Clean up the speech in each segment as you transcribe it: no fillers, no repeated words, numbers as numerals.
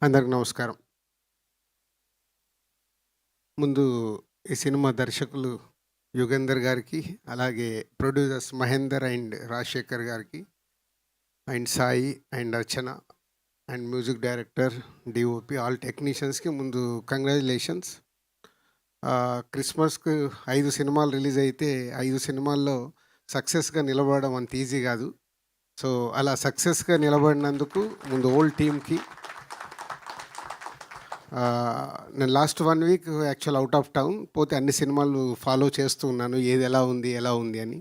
అందరికి నమస్కారం. ముందు ఈ సినిమా దర్శకులు యుగంధర్ గారికి, అలాగే ప్రొడ్యూసర్స్ మహేందర్ అండ్ రాజశేఖర్ గారికి, and Sai and Archana and music director, DOP, all టెక్నీషియన్స్కి ముందు కంగ్రాచులేషన్స్. క్రిస్మస్కు 5 సినిమాలు రిలీజ్ అయితే 5 సినిమాల్లో సక్సెస్గా నిలబడడం అంత ఈజీ కాదు. సో అలా సక్సెస్గా నిలబడినందుకు ముందు ఓల్డ్ టీమ్కి, నేను last 1 week actual out of town పోతే అన్ని సినిమాలు ఫాలో చేస్తూ ఉన్నాను, ఏది ఎలా ఉంది అని.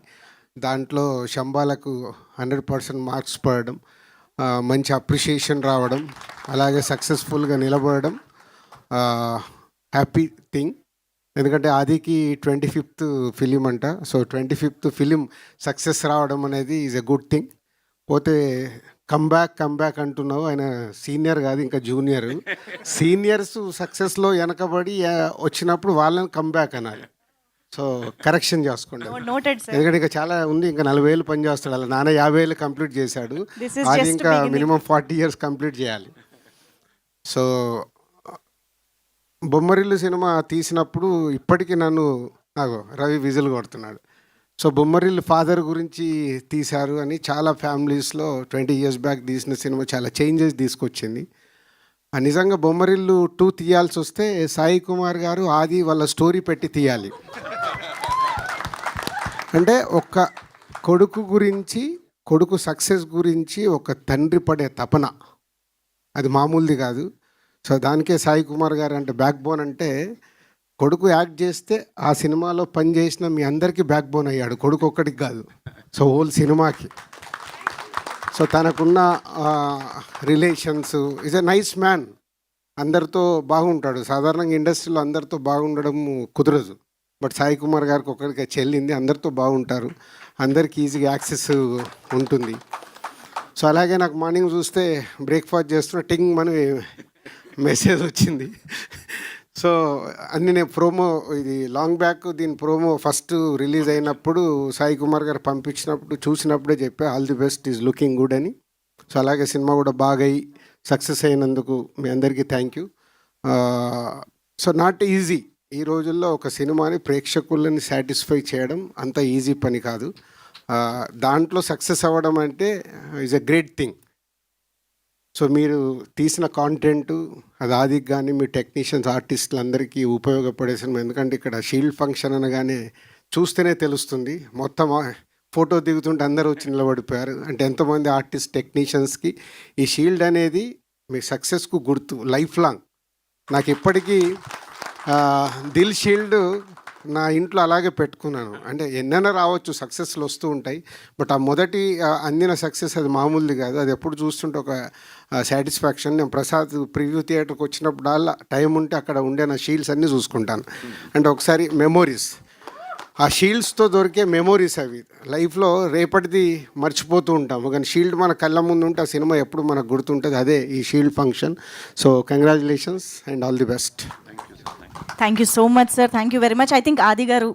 దాంట్లో శంబాలకు 100% మార్క్స్ పడడం, మంచి అప్రిషియేషన్ రావడం, అలాగే సక్సెస్ఫుల్గా నిలబడడం హ్యాపీ థింగ్. ఎందుకంటే ఆదికి 25th ఫిలిం అంట. సో 25th ఫిలిం సక్సెస్ రావడం అనేది ఈజ్ ఎ గుడ్ థింగ్. పోతే కమ్బ్యాక్ అంటున్నావు, ఆయన సీనియర్ కాదు, ఇంకా జూనియర్. సీనియర్స్ సక్సెస్లో వెనకబడి వచ్చినప్పుడు వాళ్ళని కమ్బ్యాక్ అనాలి. సో కరెక్షన్ చేసుకోండి, ఎందుకంటే ఇంకా చాలా ఉంది. ఇంకా 40 ఏళ్ళు పని చేస్తాడు, అలా నాన్న 50 ఏళ్ళు కంప్లీట్ చేశాడు, అది ఇంకా మినిమం 40 years కంప్లీట్ చేయాలి. సో బొమ్మరిల్లు సినిమా తీసినప్పుడు ఇప్పటికీ నన్ను రవి విజిల్ కొడుతున్నాడు. సో బొమ్మరిల్లు ఫాదర్ గురించి తీశారు అని చాలా ఫ్యామిలీస్లో 20 years బ్యాక్ తీసిన సినిమా చాలా చేంజెస్ తీసుకొచ్చింది. నిజంగా బొమ్మరిల్లు 2 తీయాల్సి వస్తే సాయి కుమార్ గారు ఆది వాళ్ళ స్టోరీ పెట్టి తీయాలి. అంటే ఒక కొడుకు గురించి, కొడుకు సక్సెస్ గురించి ఒక తండ్రి పడే తపన అది మామూలుది కాదు. సో దానికే సాయి కుమార్ గారు అంటే బ్యాక్ బోన్. అంటే కొడుకు యాక్ట్ చేస్తే ఆ సినిమాలో పని చేసిన మీ అందరికీ బ్యాక్ బోన్ అయ్యాడు, కొడుకు ఒక్కడికి కాదు, సో హోల్ సినిమాకి. సో తనకున్న relations, is a nice man, అందరితో బాగుంటాడు. సాధారణంగా ఇండస్ట్రీలో అందరితో బాగుండడం కుదరదు, బట్ సాయి కుమార్ గారికి ఒక్కడికి చెల్లింది, అందరితో బాగుంటారు, అందరికీ ఈజీగా యాక్సెస్ ఉంటుంది. సో అలాగే నాకు మార్నింగ్ చూస్తే బ్రేక్ఫాస్ట్ చేస్తున్న టింగ్ అని మెసేజ్ వచ్చింది. సో అన్ని నేను ప్రోమో, ఇది లాంగ్ బ్యాక్, దీని ప్రోమో ఫస్ట్ రిలీజ్ అయినప్పుడు సాయి కుమార్ గారు పంపించినప్పుడు చూసినప్పుడే చెప్పా all the best, is looking good అని. సో అలాగే సినిమా కూడా బాగా అయ్యి సక్సెస్ అయినందుకు మీ అందరికీ thank you. So not easy, ఈ రోజుల్లో ఒక సినిమాని ప్రేక్షకులని సాటిస్ఫై చేయడం అంత ఈజీ పని కాదు. దాంట్లో సక్సెస్ అవ్వడం అంటే is a great thing. So మీరు తీసిన కాంటెంట్ అది ఆదికి కానీ మీ టెక్నీషియన్స్, ఆర్టిస్టులు అందరికీ ఉపయోగపడే సినిమా. ఎందుకంటే ఇక్కడ షీల్డ్ ఫంక్షన్ అనగానే చూస్తేనే తెలుస్తుంది, మొత్తం ఫోటో దిగుతుంటే అందరూ వచ్చి నిలబడిపోయారు. అంటే ఎంతోమంది ఆర్టిస్ట్ టెక్నీషియన్స్కి ఈ షీల్డ్ అనేది మీ సక్సెస్కు గుర్తు, లైఫ్ లాంగ్. నాకు ఇప్పటికీ దిల్ షీల్డ్ నా ఇంట్లో అలాగే పెట్టుకున్నాను. అంటే ఎన్నైనా రావచ్చు, సక్సెస్లు వస్తూ ఉంటాయి, బట్ ఆ మొదటి అందిన సక్సెస్ అది మామూలుది కాదు. అది ఎప్పుడు చూస్తుంటే ఒక సాటిస్ఫాక్షన్. నేను ప్రసాద్ ప్రివ్యూ థియేటర్కి వచ్చినప్పుడు అలా టైం ఉంటే అక్కడ ఉండే నా షీల్డ్స్ అన్నీ చూసుకుంటాను. అంటే ఒకసారి మెమోరీస్, ఆ షీల్డ్స్తో దొరికే మెమోరీస్ అవి లైఫ్లో రేపటిది మర్చిపోతూ ఉంటాము, కానీ షీల్డ్ మన కళ్ళ ముందు ఉంటే ఆ సినిమా ఎప్పుడు మనకు గుర్తుంటుంది. అదే ఈ shield function. So congratulations and all the best. Thank you so much sir, thank you very much. I think ఆది గారు